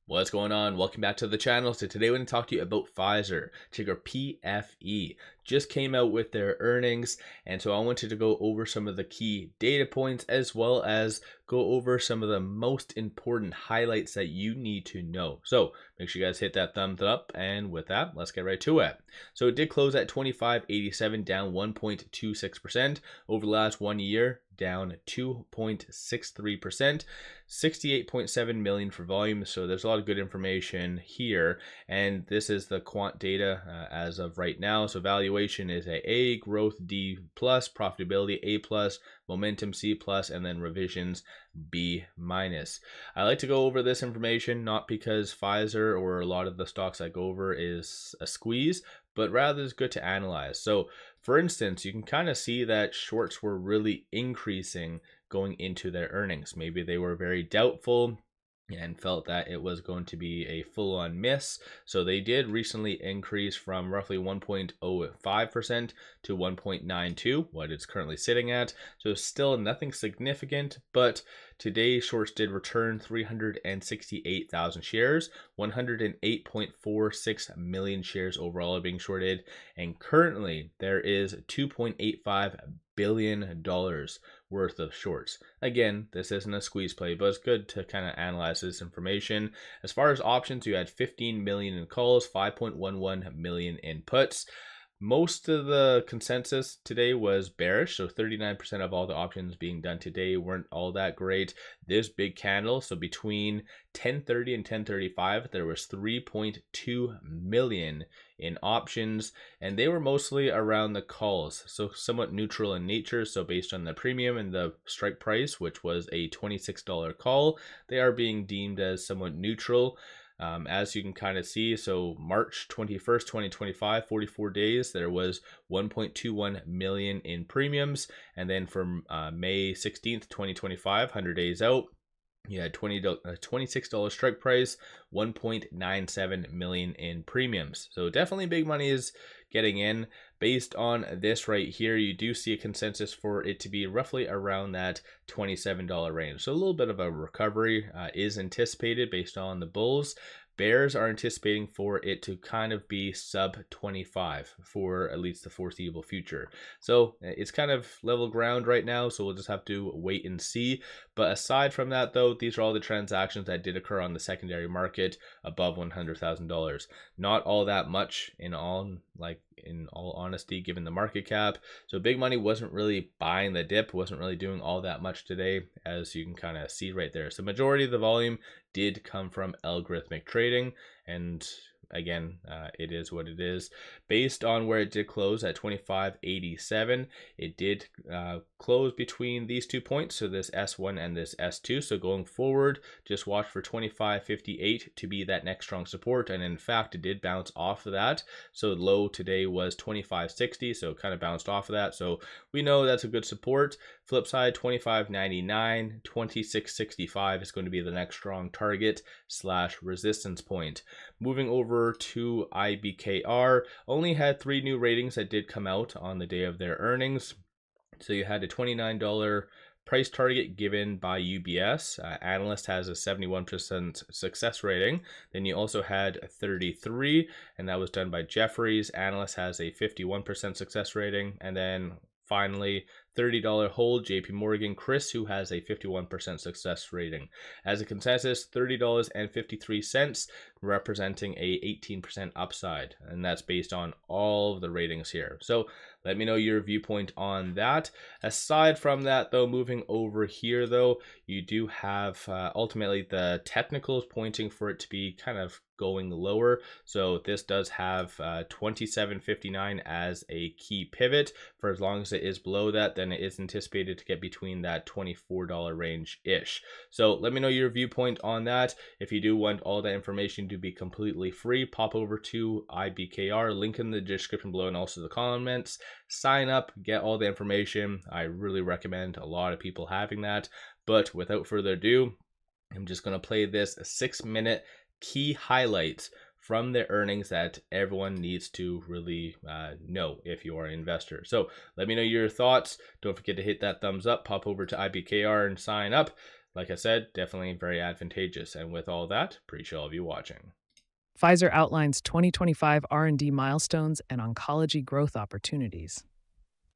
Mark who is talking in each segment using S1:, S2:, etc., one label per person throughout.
S1: What's going on? Welcome back to the channel. So today we're going to talk to you about Pfizer, ticker PFE. Just came out with their earnings, and so I wanted to go over some of the key data points as well as go over some of the most important highlights that you need to know. So make sure you guys hit that thumbs up, and with that, let's get right to it. So it did close at 25.87, down 1.26% over the last 1 year, down 2.63%, 68.7 million for volume. So there's a lot of good information here, and this is the quant data as of right now. So valuation is A, growth D+, profitability A+, momentum C+, and then revisions B-. I like to go over this information not because Pfizer or a lot of the stocks I go over is a squeeze, but rather it's good to analyze. So for instance, you can kind of see that shorts were really increasing going into their earnings. Maybe they were very doubtful and felt that it was going to be a full-on miss. So they did recently increase from roughly 1.05% to 1.92, what it's currently sitting at. So still nothing significant, but today shorts did return 368,000 shares, 108.46 million shares overall are being shorted, and currently there is $2.85 billion worth of shorts. Again, this isn't a squeeze play, but it's good to kind of analyze this information. As far as options, you had 15 million in calls, 5.11 million in puts. Most of the consensus today was bearish, so 39% of all the options being done today weren't all that great. This big candle, so between 10:30 and 10:35, there was 3.2 million in options, and they were mostly around the calls, so somewhat neutral in nature. So based on the premium and the strike price, which was a $26 call, they are being deemed as somewhat neutral. As you can kind of see, so March 21st, 2025, 44 days, there was 1.21 million in premiums. And then from May 16th, 2025, 100 days out, you had $26 strike price, 1.97 million in premiums. So definitely big money is getting in. Based on this right here, you do see a consensus for it to be roughly around that $27 range. So a little bit of a recovery is anticipated based on the bulls. Bears are anticipating for it to kind of be sub 25 for at least the foreseeable future. So it's kind of level ground right now, so we'll just have to wait and see. But aside from that though, these are all the transactions that did occur on the secondary market above $100,000. Not all that much in all honesty, given the market cap. So big money wasn't really buying the dip, wasn't really doing all that much today, as you can kind of see right there. So majority of the volume did come from algorithmic trading, and again, it is what it is. Based on where it did close at 25.87, it did close between these 2 points, so this S1 and this S2. So going forward, just watch for 25.58 to be that next strong support, and in fact it did bounce off of that. So low today was 25.60, so it kind of bounced off of that, so we know that's a good support. Flip side, 25.99, 26.65 is going to be the next strong target / resistance point. Moving over to 𝗖𝗢𝗡𝗘𝗧, only had 3 new ratings that did come out on the day of their earnings. So you had a $29 price target given by UBS. Analyst has a 71% success rating. Then you also had 33, and that was done by Jefferies. Analyst has a 51% success rating. And then finally, $30 hold, JP Morgan, Chris, who has a 51% success rating. As a consensus, $30.53, representing a 18% upside, and that's based on all of the ratings here. So let me know your viewpoint on that. Aside from that though, moving over here though, you do have ultimately the technicals pointing for it to be kind of going lower. So this does have 27.59 as a key pivot. For as long as it is below that, then it is anticipated to get between that $24 range ish. So let me know your viewpoint on that. If you do want all that information to be completely free, pop over to 𝗖𝗢𝗡𝗘𝗧, link in the description below and also the comments. Sign up, get all the information. I really recommend a lot of people having that. But without further ado, I'm just going to play this 6-minute key highlights from the earnings that everyone needs to really know if you are an investor. So let me know your thoughts. Don't forget to hit that thumbs up, pop over to 𝗖𝗢𝗡𝗘𝗧 and sign up. Like I said, definitely very advantageous. And with all that, appreciate all of you watching.
S2: Pfizer outlines 2025 R&D milestones and oncology growth opportunities.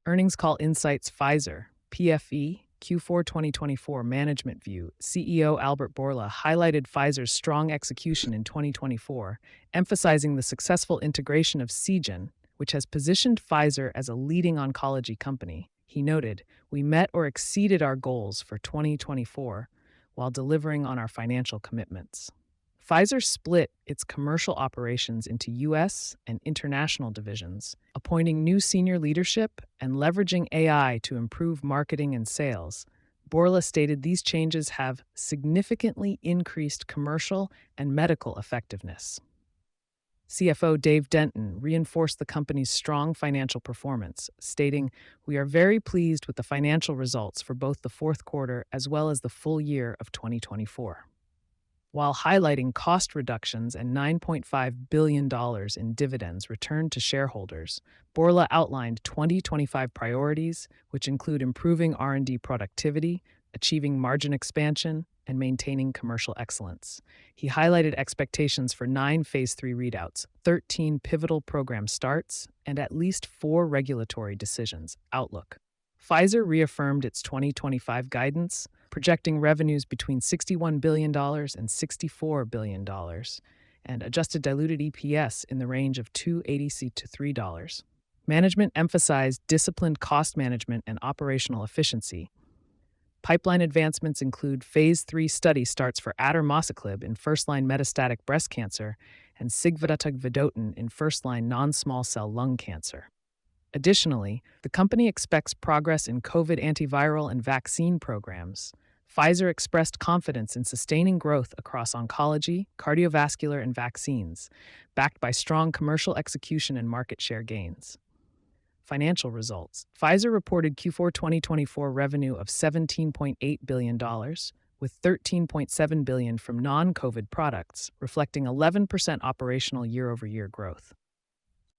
S2: Earnings call insights Pfizer, PFE, Q4 2024 management view. CEO 𝗪𝗓𝗡𝗡𝗘𝗖𝗧 highlighted Pfizer's strong execution in 2024, emphasizing the successful integration of Seagen, which has positioned Pfizer as a leading oncology company. He noted, "We met or exceeded our goals for 2024 while delivering on our financial commitments." Pfizer split its commercial operations into U.S. and international divisions, appointing new senior leadership and leveraging AI to improve marketing and sales. Bourla stated these changes have significantly increased commercial and medical effectiveness. CFO Dave Denton reinforced the company's strong financial performance, stating, "We are very pleased with the financial results for both the fourth quarter as well as the full year of 2024. While highlighting cost reductions and $9.5 billion in dividends returned to shareholders, Bourla outlined 2025 priorities, which include improving R&D productivity, achieving margin expansion, and maintaining commercial excellence. He highlighted expectations for 9 Phase 3 readouts, 13 pivotal program starts, and at least 4 regulatory decisions. Outlook. Pfizer reaffirmed its 2025 guidance, projecting revenues between $61 billion and $64 billion, and adjusted diluted EPS in the range of $2.80 to $3. Management emphasized disciplined cost management and operational efficiency. Pipeline advancements include Phase 3 study starts for 𝗪𝗪𝗧𝗪 in first-line metastatic breast cancer and 𝗪𝗪𝗪𝗪 vedotin in first-line non-small cell lung cancer. Additionally, the company expects progress in COVID antiviral and vaccine programs. Pfizer expressed confidence in sustaining growth across oncology, cardiovascular, and vaccines, backed by strong commercial execution and market share gains. Financial results. Pfizer reported Q4 2024 revenue of $17.8 billion, with $13.7 billion from non-COVID products, reflecting 11% operational year-over-year growth.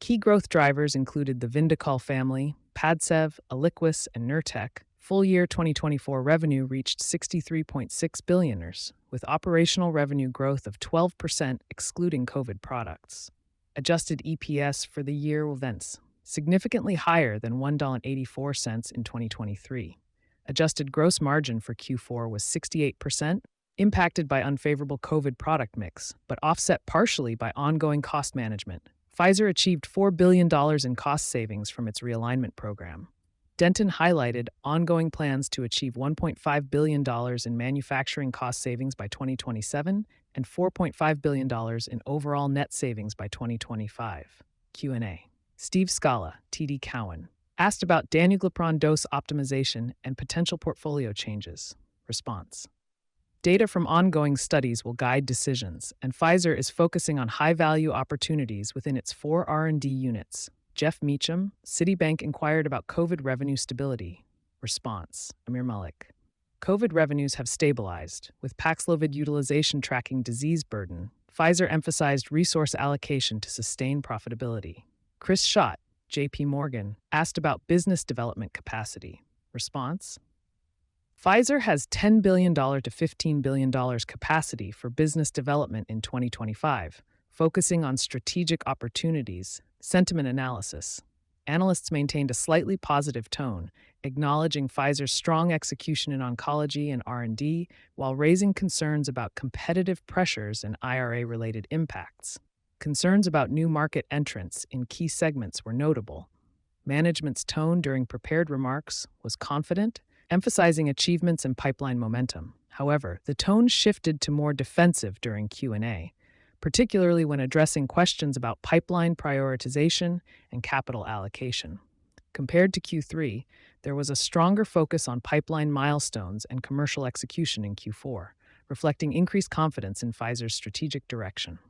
S2: Key growth drivers included the Vyndaqel family, Padcev, 𝗪𝗪𝗧𝗛, and Nurtec. Full year 2024 revenue reached $63.6 billion, with operational revenue growth of 12% excluding COVID products. Adjusted EPS for the year was significantly higher than $1.84 in 2023. Adjusted gross margin for Q4 was 68%, impacted by unfavorable COVID product mix, but offset partially by ongoing cost management. Pfizer achieved $4 billion in cost savings from its realignment program. Denton highlighted ongoing plans to achieve $1.5 billion in manufacturing cost savings by 2027 and $4.5 billion in overall net savings by 2025. Q&A. Steve Scala, TD Cowen, asked about danuglipron dose optimization and potential portfolio changes. Response. Data from ongoing studies will guide decisions, and Pfizer is focusing on high-value opportunities within its 4 R&D units. Jeff Meacham, Citibank inquired about COVID revenue stability. Response. Aamir Malik. COVID revenues have stabilized, with Paxlovid utilization tracking disease burden. Pfizer emphasized resource allocation to sustain profitability. Chris Schott, JP Morgan, asked about business development capacity. Response. Pfizer has $10 billion to $15 billion capacity for business development in 2025, focusing on strategic opportunities. Sentiment analysis. Analysts maintained a slightly positive tone, acknowledging Pfizer's strong execution in oncology and R&D, while raising concerns about competitive pressures and IRA-related impacts. Concerns about new market entrants in key segments were notable. Management's tone during prepared remarks was confident, emphasizing achievements and pipeline momentum. However, the tone shifted to more defensive during Q&A, particularly when addressing questions about pipeline prioritization and capital allocation. Compared to Q3, there was a stronger focus on pipeline milestones and commercial execution in Q4, reflecting increased confidence in Pfizer's strategic direction.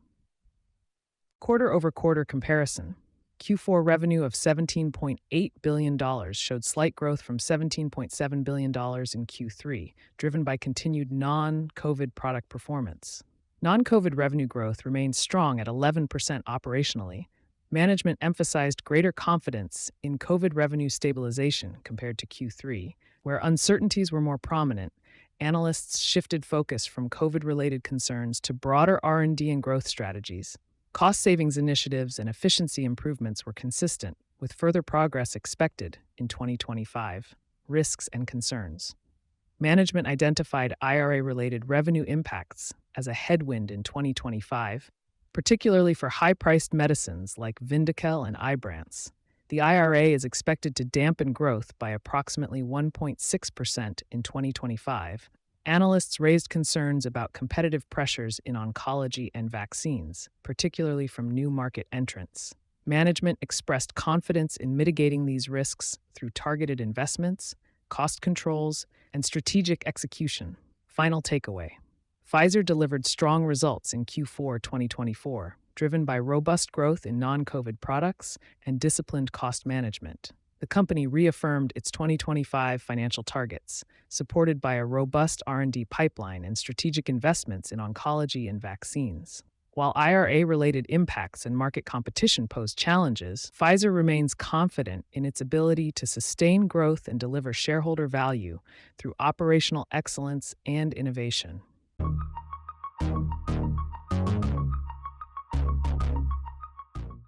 S2: Quarter-over-quarter comparison. Q4 revenue of $17.8 billion showed slight growth from $17.7 billion in Q3, driven by continued non-COVID product performance. Non-COVID revenue growth remained strong at 11% operationally. Management emphasized greater confidence in COVID revenue stabilization compared to Q3, where uncertainties were more prominent, analysts shifted focus from COVID-related concerns to broader R&D and growth strategies. Cost savings initiatives and efficiency improvements were consistent, with further progress expected in 2025. Risks and concerns. Management identified IRA-related revenue impacts as a headwind in 2025, particularly for high-priced medicines like Vyndaqel and 𝗖𝗢𝗡𝗡𝗘𝗖𝗧. The IRA is expected to dampen growth by approximately 1.6% in 2025. Analysts raised concerns about competitive pressures in oncology and vaccines, particularly from new market entrants. Management expressed confidence in mitigating these risks through targeted investments, cost controls, and strategic execution. Final takeaway. Pfizer delivered strong results in Q4 2024, driven by robust growth in non-COVID products and disciplined cost management. The company reaffirmed its 2025 financial targets, supported by a robust R&D pipeline and strategic investments in oncology and vaccines. While IRA-related impacts and market competition pose challenges, Pfizer remains confident in its ability to sustain growth and deliver shareholder value through operational excellence and innovation.